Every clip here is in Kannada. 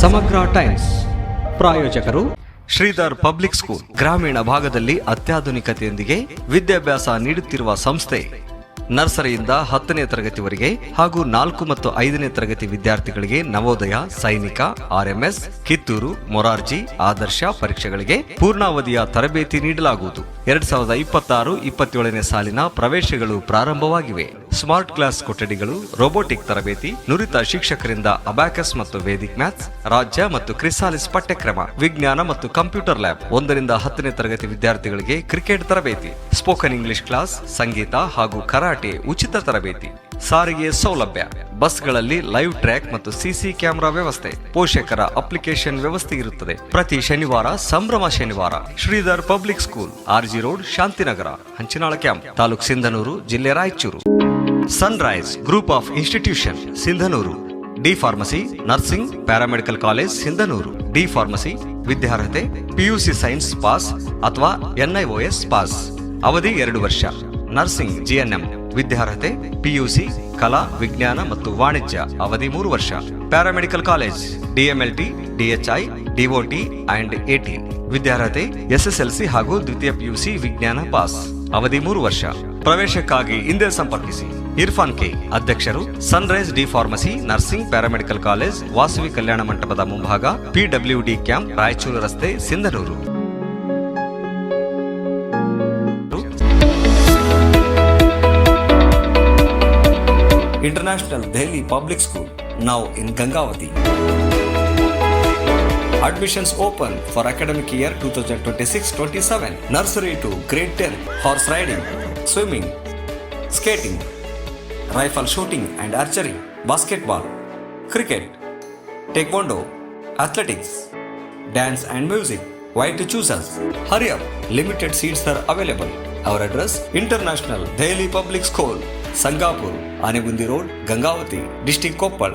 ಸಮಗ್ರ ಟೈಮ್ಸ್ ಪ್ರಾಯೋಜಕರು ಶ್ರೀಧರ್ ಪಬ್ಲಿಕ್ ಸ್ಕೂಲ್. ಗ್ರಾಮೀಣ ಭಾಗದಲ್ಲಿ ಅತ್ಯಾಧುನಿಕತೆಯೊಂದಿಗೆ ವಿದ್ಯಾಭ್ಯಾಸ ನೀಡುತ್ತಿರುವ ಸಂಸ್ಥೆ. ನರ್ಸರಿಯಿಂದ 10ನೇ ತರಗತಿವರೆಗೆ ಹಾಗೂ 4 ಮತ್ತು 5ನೇ ತರಗತಿ ವಿದ್ಯಾರ್ಥಿಗಳಿಗೆ ನವೋದಯ, ಸೈನಿಕ, RMS, ಕಿತ್ತೂರು, ಮೊರಾರ್ಜಿ, ಆದರ್ಶ ಪರೀಕ್ಷೆಗಳಿಗೆ ಪೂರ್ಣಾವಧಿಯ ತರಬೇತಿ ನೀಡಲಾಗುವುದು. 2026-27ನೇ ಸಾಲಿನ ಪ್ರವೇಶಗಳು ಪ್ರಾರಂಭವಾಗಿವೆ. ಸ್ಮಾರ್ಟ್ ಕ್ಲಾಸ್ ಕೊಠಡಿಗಳು, ರೋಬೋಟಿಕ್ ತರಬೇತಿ, ನುರಿತ ಶಿಕ್ಷಕರಿಂದ ಅಬ್ಯಾಕಸ್ ಮತ್ತು ವೇದಿಕ್ ಮ್ಯಾಥ್ಸ್, ರಾಜ್ಯ ಮತ್ತು ಕ್ರಿಸಾಲಿಸ್ ಪಠ್ಯಕ್ರಮ, ವಿಜ್ಞಾನ ಮತ್ತು ಕಂಪ್ಯೂಟರ್ ಲ್ಯಾಬ್. 1ರಿಂದ 10ನೇ ತರಗತಿ ವಿದ್ಯಾರ್ಥಿಗಳಿಗೆ ಕ್ರಿಕೆಟ್ ತರಬೇತಿ, ಸ್ಪೋಕನ್ ಇಂಗ್ಲಿಷ್ ಕ್ಲಾಸ್, ಸಂಗೀತ ಹಾಗೂ ಕರಾಟೆ ಉಚಿತ ತರಬೇತಿ. ಸಾರಿಗೆ ಸೌಲಭ್ಯ, ಬಸ್ಗಳಲ್ಲಿ ಲೈವ್ ಟ್ರ್ಯಾಕ್ ಮತ್ತು ಸಿಸಿ ಕ್ಯಾಮೆರಾ ವ್ಯವಸ್ಥೆ, ಪೋಷಕರ ಅಪ್ಲಿಕೇಶನ್ ವ್ಯವಸ್ಥೆ ಇರುತ್ತದೆ. ಪ್ರತಿ ಶನಿವಾರ ಸಂಭ್ರಮ ಶನಿವಾರ. Shridhar public school, RG road, Shantinagar, Hanchinal camp, ತಾಲೂಕು ಸಿಂಧನೂರು, ಜಿಲ್ಲೆ Raichur. Sunrise group of institution, Sindhanur. D pharmacy, nursing, paramedical college, Sindhanur. D pharmacy ವಿದ್ಯಾರ್ಹತೆ PUC ಸೈನ್ಸ್ ಪಾಸ್ ಅಥವಾ NIOS ಪಾಸ್. ಅವಧಿ 2 ವರ್ಷ. ನರ್ಸಿಂಗ್ GNM ವಿದ್ಯಾರ್ಹತೆ PUC ಕಲಾ, ವಿಜ್ಞಾನ ಮತ್ತು ವಾಣಿಜ್ಯ. ಅವಧಿ 3 ವರ್ಷ. Paramedical college DMLT, DHI, DOT and AT ವಿದ್ಯಾರ್ಹತೆ SSLC ಹಾಗೂ ದ್ವಿತೀಯ PUC ವಿಜ್ಞಾನ ಪಾಸ್. ಅವಧಿ 3 ವರ್ಷ. ಪ್ರವೇಶಕ್ಕಾಗಿ ಹಿಂದೆ ಸಂಪರ್ಕಿಸಿ. ಇರ್ಫಾನ್ K, ಅಧ್ಯಕ್ಷರು, sunrise D pharmacy, nursing, paramedical college, Vasavi Kalyana ಮಂಟಪದ ಮುಂಭಾಗ, PWD ಕ್ಯಾಂಪ್, ರಾಯಚೂರು ರಸ್ತೆ, Sindhanur. International Delhi Public School, now in Gangavati. Admissions open for academic year 2026-27. Nursery to grade 10. Horse riding, swimming, skating, rifle shooting and archery, basketball, cricket, taekwondo, athletics, dance and music. Why to choose us? Hurry up, limited seats are available. Our address, International Delhi Public School, Sangapur, Anegundi Road, Gangavati, District Koppal.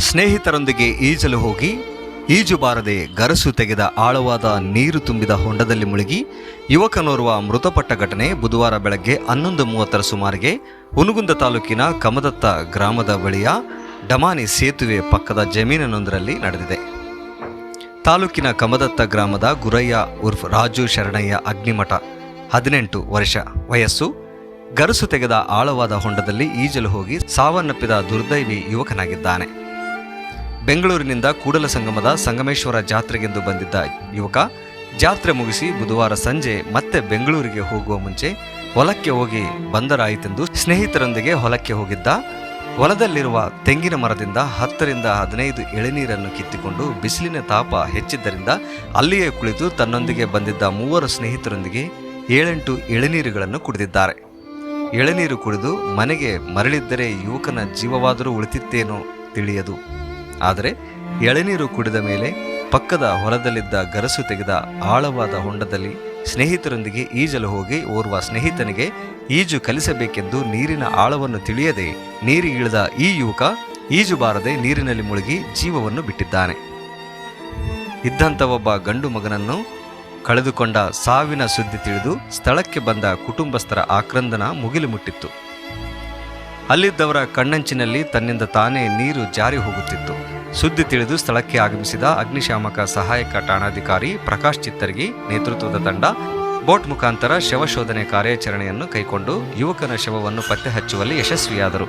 ಸ್ನೇಹಿತರೊಂದಿಗೆ ಈಜಲು ಹೋಗಿ ಈಜು ಬಾರದೆ ಗರಸು ತೆಗೆದ ಆಳವಾದ ನೀರು ತುಂಬಿದ ಹೊಂಡದಲ್ಲಿ ಮುಳುಗಿ ಯುವಕನೋರ್ವ ಮೃತಪಟ್ಟ ಘಟನೆ ಬುಧವಾರ ಬೆಳಗ್ಗೆ 11:30 ಸುಮಾರಿಗೆ ಹುನಗುಂದ ತಾಲೂಕಿನ ಕಮದತ್ತ ಗ್ರಾಮದ ಬಳಿಯ ಡಮಾನಿ ಸೇತುವೆ ಪಕ್ಕದ ಜಮೀನಿನೊಂದರಲ್ಲಿ ನಡೆದಿದೆ. ತಾಲೂಕಿನ ಕಮದತ್ತ ಗ್ರಾಮದ ಗುರಯ್ಯ ಉರ್ಫ್ ರಾಜು ಶರಣಯ್ಯ ಅಗ್ನಿಮಠ 18 ವರ್ಷ ವಯಸ್ಸು ಗರಸು ತೆಗೆದ ಆಳವಾದ ಹೊಂಡದಲ್ಲಿ ಈಜಲು ಹೋಗಿ ಸಾವನ್ನಪ್ಪಿದ ದುರ್ದೈವಿ ಯುವಕನಾಗಿದ್ದಾನೆ. ಬೆಂಗಳೂರಿನಿಂದ ಕೂಡಲ ಸಂಗಮದ ಸಂಗಮೇಶ್ವರ ಜಾತ್ರೆಗೆಂದು ಬಂದಿದ್ದ ಯುವಕ ಜಾತ್ರೆ ಮುಗಿಸಿ ಬುಧವಾರ ಸಂಜೆ ಮತ್ತೆ ಬೆಂಗಳೂರಿಗೆ ಹೋಗುವ ಮುಂಚೆ ಹೊಲಕ್ಕೆ ಹೋಗಿ ಬಂದರಾಯಿತೆಂದು ಸ್ನೇಹಿತರೊಂದಿಗೆ ಹೊಲಕ್ಕೆ ಹೋಗಿದ್ದ. ಹೊಲದಲ್ಲಿರುವ ತೆಂಗಿನ ಮರದಿಂದ 10ರಿಂದ 15 ಎಳೆನೀರನ್ನು ಕಿತ್ತಿಕೊಂಡು ಬಿಸಿಲಿನ ತಾಪ ಹೆಚ್ಚಿದ್ದರಿಂದ ಅಲ್ಲಿಯೇ ಕುಳಿತು ತನ್ನೊಂದಿಗೆ ಬಂದಿದ್ದ 3 ಸ್ನೇಹಿತರೊಂದಿಗೆ 7-8 ಎಳೆನೀರುಗಳನ್ನು ಕುಡಿದಿದ್ದಾರೆ. ಎಳೆನೀರು ಕುಡಿದು ಮನೆಗೆ ಮರಳಿದ್ದರೆ ಯುವಕನ ಜೀವವಾದರೂ ಉಳಿತಿತ್ತೇನೋ ತಿಳಿಯದು. ಆದರೆ ಎಳೆನೀರು ಕುಡಿದ ಮೇಲೆ ಪಕ್ಕದ ಹೊಲದಲ್ಲಿದ್ದ ಗರಸು ತೆಗೆದ ಆಳವಾದ ಹೊಂಡದಲ್ಲಿ ಸ್ನೇಹಿತರೊಂದಿಗೆ ಈಜಲು ಹೋಗಿ ಓರ್ವ ಸ್ನೇಹಿತನಿಗೆ ಈಜು ಕಲಿಸಬೇಕೆಂದು ನೀರಿನ ಆಳವನ್ನು ತಿಳಿಯದೆ ನೀರಿಗಿಳಿದ ಈ ಯುವಕ ಈಜು ಬಾರದೆ ನೀರಿನಲ್ಲಿ ಮುಳುಗಿ ಜೀವವನ್ನು ಬಿಟ್ಟಿದ್ದಾನೆ. ಇದ್ದಂಥ ಒಬ್ಬ ಗಂಡು ಮಗನನ್ನು ಕಳೆದುಕೊಂಡ ಸಾವಿನ ಸುದ್ದಿ ತಿಳಿದು ಸ್ಥಳಕ್ಕೆ ಬಂದ ಕುಟುಂಬಸ್ಥರ ಆಕ್ರಂದನ ಮುಗಿಲು ಮುಟ್ಟಿತ್ತು. ಅಲ್ಲಿದ್ದವರ ಕಣ್ಣಂಚಿನಲ್ಲಿ ತನ್ನಿಂದ ತಾನೇ ನೀರು ಜಾರಿ ಹೋಗುತ್ತಿತ್ತು. ಸುದ್ದಿ ತಿಳಿದು ಸ್ಥಳಕ್ಕೆ ಆಗಮಿಸಿದ ಅಗ್ನಿಶಾಮಕ ಸಹಾಯಕ ಠಾಣಾಧಿಕಾರಿ ಪ್ರಕಾಶ್ ಚಿತ್ತರ್ಗಿ ನೇತೃತ್ವದ ತಂಡ ಬೋಟ್ ಮುಖಾಂತರ ಶವ ಶೋಧನೆ ಕಾರ್ಯಾಚರಣೆಯನ್ನು ಕೈಗೊಂಡು ಯುವಕನ ಶವವನ್ನು ಪತ್ತೆ ಹಚ್ಚುವಲ್ಲಿ ಯಶಸ್ವಿಯಾದರು.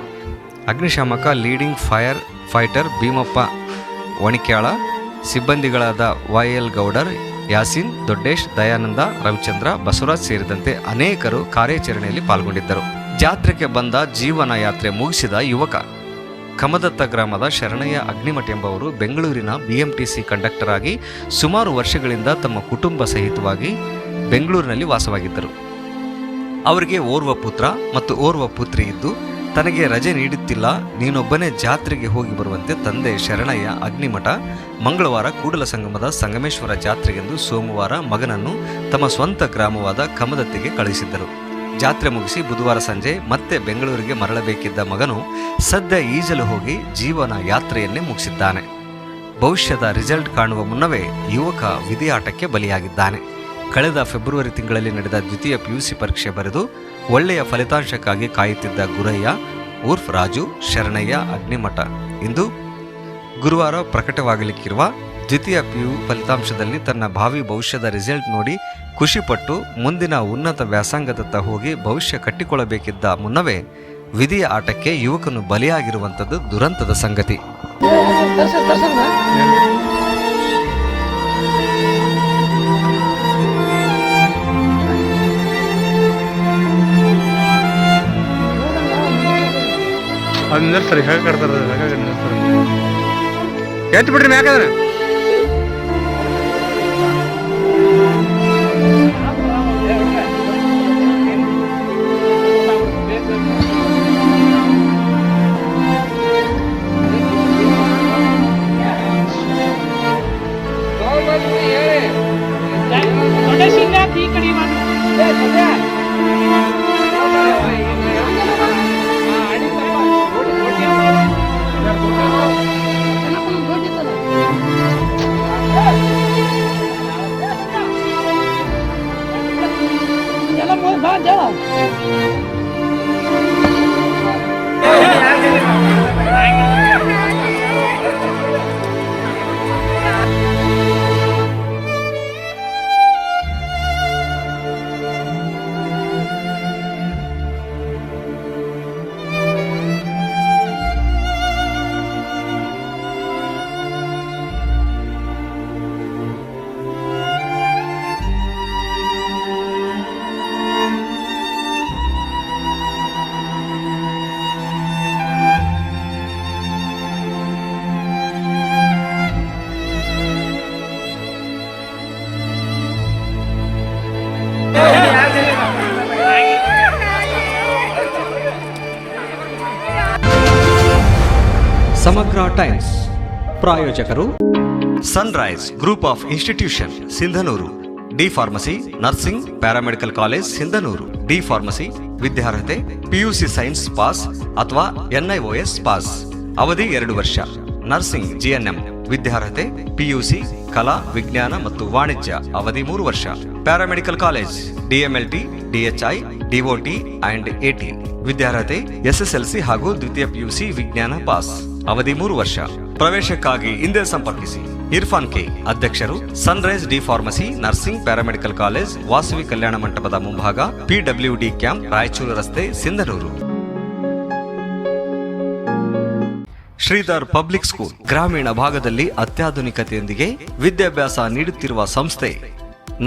ಅಗ್ನಿಶಾಮಕ leading fire fighter Bhimappa Vanikyal, ಸಿಬ್ಬಂದಿಗಳಾದ YL ಗೌಡರ್, ಯಾಸಿನ್, ದೊಡ್ಡೇಶ್, ದಯಾನಂದ, ರವಿಚಂದ್ರ, ಬಸವರಾಜ್ ಸೇರಿದಂತೆ ಅನೇಕರು ಕಾರ್ಯಾಚರಣೆಯಲ್ಲಿ ಪಾಲ್ಗೊಂಡಿದ್ದರು. ಜಾತ್ರೆಗೆ ಬಂದ ಜೀವನ ಯಾತ್ರೆ ಮುಗಿಸಿದ ಯುವಕ ಕಮದತ್ತ ಗ್ರಾಮದ ಶರಣಯ್ಯ ಅಗ್ನಿಮಠ ಎಂಬವರು ಬೆಂಗಳೂರಿನ BMTC ಕಂಡಕ್ಟರ್ ಆಗಿ ಸುಮಾರು ವರ್ಷಗಳಿಂದ ತಮ್ಮ ಕುಟುಂಬ ಸಹಿತವಾಗಿ ಬೆಂಗಳೂರಿನಲ್ಲಿ ವಾಸವಾಗಿದ್ದರು. ಅವರಿಗೆ ಓರ್ವ ಪುತ್ರ ಮತ್ತು ಓರ್ವ ಪುತ್ರಿ ಇದ್ದು ತನಗೆ ರಜೆ ನೀಡುತ್ತಿಲ್ಲ, ನೀನೊಬ್ಬನೇ ಜಾತ್ರೆಗೆ ಹೋಗಿ ಬರುವಂತೆ ತಂದೆ ಶರಣಯ್ಯ ಅಗ್ನಿಮಠ ಮಂಗಳವಾರ ಕೂಡಲ ಸಂಗಮದ ಸಂಗಮೇಶ್ವರ ಜಾತ್ರೆಗೆಂದು ಸೋಮವಾರ ಮಗನನ್ನು ತಮ್ಮ ಸ್ವಂತ ಗ್ರಾಮವಾದ ಕಮದತ್ತಿಗೆ ಕಳುಹಿಸಿದ್ದರು. ಜಾತ್ರೆ ಮುಗಿಸಿ ಬುಧವಾರ ಸಂಜೆ ಮತ್ತೆ ಬೆಂಗಳೂರಿಗೆ ಮರಳಬೇಕಿದ್ದ ಮಗನು ಸದ್ಯ ಈಜಲು ಹೋಗಿ ಜೀವನ ಯಾತ್ರೆಯನ್ನೇ ಮುಗಿಸಿದ್ದಾನೆ. ಭವಿಷ್ಯದ ರಿಸಲ್ಟ್ ಕಾಣುವ ಮುನ್ನವೇ ಯುವಕ ವಿಧಿಯಾಟಕ್ಕೆ ಬಲಿಯಾಗಿದ್ದಾನೆ. ಕಳೆದ ಫೆಬ್ರವರಿ ತಿಂಗಳಲ್ಲಿ ನಡೆದ ದ್ವಿತೀಯ PUC ಪರೀಕ್ಷೆ ಬರೆದು ಒಳ್ಳೆಯ ಫಲಿತಾಂಶಕ್ಕಾಗಿ ಕಾಯುತ್ತಿದ್ದ ಗುರಯ್ಯ ಉರ್ಫ್ ರಾಜು ಶರಣಯ್ಯ ಅಗ್ನಿಮಠ ಇಂದು ಗುರುವಾರ ಪ್ರಕಟವಾಗಲಿಕ್ಕಿರುವ ದ್ವಿತೀಯ PU ಫಲಿತಾಂಶದಲ್ಲಿ ತನ್ನ ಭಾವಿ ಭವಿಷ್ಯದ ರಿಸಲ್ಟ್ ನೋಡಿ ಖುಷಿಪಟ್ಟು ಮುಂದಿನ ಉನ್ನತ ವ್ಯಾಸಂಗದತ್ತ ಹೋಗಿ ಭವಿಷ್ಯ ಕಟ್ಟಿಕೊಳ್ಳಬೇಕಿದ್ದ ಮುನ್ನವೇ ವಿಧಿಯ ಆಟಕ್ಕೆ ಯುವಕನು ಬಲಿಯಾಗಿರುವಂಥದ್ದು ದುರಂತದ ಸಂಗತಿ. ಸರಿ ಹೇಗೆ ಕಟ್ತಾರೆ ಎತ್ತು ಬಿಡ್ರಿ ಮ್ಯಾಕಂದ್ರೆ ಸಮಗ್ರ ಟೈಮ್ಸ್ ಪ್ರಾಯೋಜಕರು sunrise group of institution Sindhanur, D pharmacy, nursing, paramedical college Sindhanur. D pharmacy ವಿದ್ಯಾರ್ಹತೆ PUC ಸೈನ್ಸ್ ಪಾಸ್ ಅಥವಾ NIOS ಪಾಸ್, ಅವಧಿ 2 ವರ್ಷ. ನರ್ಸಿಂಗ್ GNM ವಿದ್ಯಾರ್ಹತೆ PUC ಕಲಾ, ವಿಜ್ಞಾನ ಮತ್ತು ವಾಣಿಜ್ಯ, ಅವಧಿ 3 ವರ್ಷ. Paramedical college DMLT, DHI, DOT and AT ವಿದ್ಯಾರ್ಹತೆ SSLC ಹಾಗೂ ದ್ವಿತೀಯ PUC ವಿಜ್ಞಾನ ಪಾಸ್, ಅವಧಿ 3 ವರ್ಷ. ಪ್ರವೇಶಕ್ಕಾಗಿ ಹಿಂದೆ ಸಂಪರ್ಕಿಸಿ. ಇರ್ಫಾನ್ ಕೆ, ಅಧ್ಯಕ್ಷರು, sunrise D pharmacy, nursing, paramedical college, Vasavi Kalyana ಮಂಟಪದ ಮುಂಭಾಗ, PWD ಕ್ಯಾಂಪ್, ರಾಯಚೂರು ರಸ್ತೆ, ಸಿಂಧನೂರು. ಶ್ರೀಧರ್ ಪಬ್ಲಿಕ್ ಸ್ಕೂಲ್ ಗ್ರಾಮೀಣ ಭಾಗದಲ್ಲಿ ಅತ್ಯಾಧುನಿಕತೆಯೊಂದಿಗೆ ವಿದ್ಯಾಭ್ಯಾಸ ನೀಡುತ್ತಿರುವ ಸಂಸ್ಥೆ.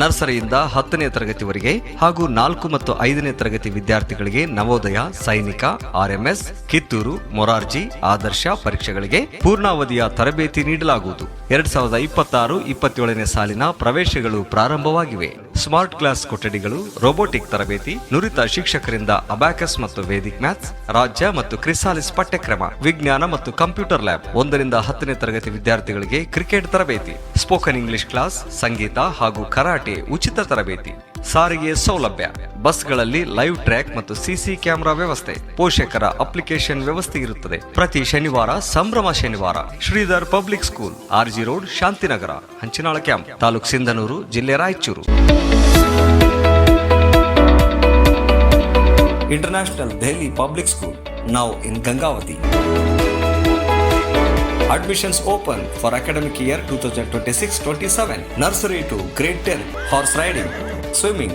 ನರ್ಸರಿಯಿಂದ 10ನೇ ತರಗತಿವರೆಗೆ ಹಾಗೂ 4 ಮತ್ತು 5ನೇ ತರಗತಿ ವಿದ್ಯಾರ್ಥಿಗಳಿಗೆ ನವೋದಯ, ಸೈನಿಕ, RMS, ಕಿತ್ತೂರು, ಮೊರಾರ್ಜಿ, ಆದರ್ಶ ಪರೀಕ್ಷೆಗಳಿಗೆ ಪೂರ್ಣಾವಧಿಯ ತರಬೇತಿ ನೀಡಲಾಗುವುದು. 2026-27ನೇ ಸಾಲಿನ ಪ್ರವೇಶಗಳು ಪ್ರಾರಂಭವಾಗಿವೆ. ಸ್ಮಾರ್ಟ್ ಕ್ಲಾಸ್ ಕೊಠಡಿಗಳು, ರೋಬೋಟಿಕ್ ತರಬೇತಿ, ನುರಿತ ಶಿಕ್ಷಕರಿಂದ ಅಬ್ಯಾಕಸ್ ಮತ್ತು ವೇದಿಕ್ ಮ್ಯಾಥ್ಸ್, ರಾಜ್ಯ ಮತ್ತು ಕ್ರಿಸಾಲಿಸ್ ಪಠ್ಯಕ್ರಮ, ವಿಜ್ಞಾನ ಮತ್ತು ಕಂಪ್ಯೂಟರ್ ಲ್ಯಾಬ್. 1ರಿಂದ 10ನೇ ತರಗತಿ ವಿದ್ಯಾರ್ಥಿಗಳಿಗೆ ಕ್ರಿಕೆಟ್ ತರಬೇತಿ, ಸ್ಪೋಕನ್ ಇಂಗ್ಲಿಷ್ ಕ್ಲಾಸ್, ಸಂಗೀತ ಹಾಗೂ ಕರಾಟೆ ಉಚಿತ ತರಬೇತಿ. ಸಾರಿಗೆ ಸೌಲಭ್ಯ, ಬಸ್ಗಳಲ್ಲಿ ಲೈವ್ ಟ್ರ್ಯಾಕ್ ಮತ್ತು CC ಕ್ಯಾಮೆರಾ ವ್ಯವಸ್ಥೆ, ಪೋಷಕರ ಅಪ್ಲಿಕೇಶನ್ ವ್ಯವಸ್ಥೆ ಇರುತ್ತದೆ. ಪ್ರತಿ ಶನಿವಾರ ಸಂಭ್ರಮ ಶನಿವಾರ. Shridhar public school, RG road, Shantinagar, Hanchinal camp, ತಾಲೂಕು ಸಿಂಧನೂರು, ಜಿಲ್ಲೆ Raichur. International Delhi public school, now in Gangavati. Admissions open for academic year 2026-27. Nursery to grade 10. Horse riding, swimming,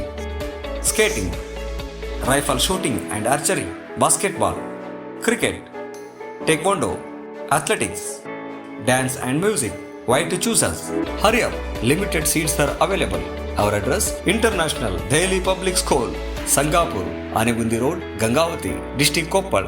skating, rifle shooting and archery, basketball, cricket, taekwondo, athletics, dance and music. Why to choose us? Hurry up, limited seats are available. Our address: International Daily Public School, Sangapur, Anegundi Road, Gangavati, District Koppal.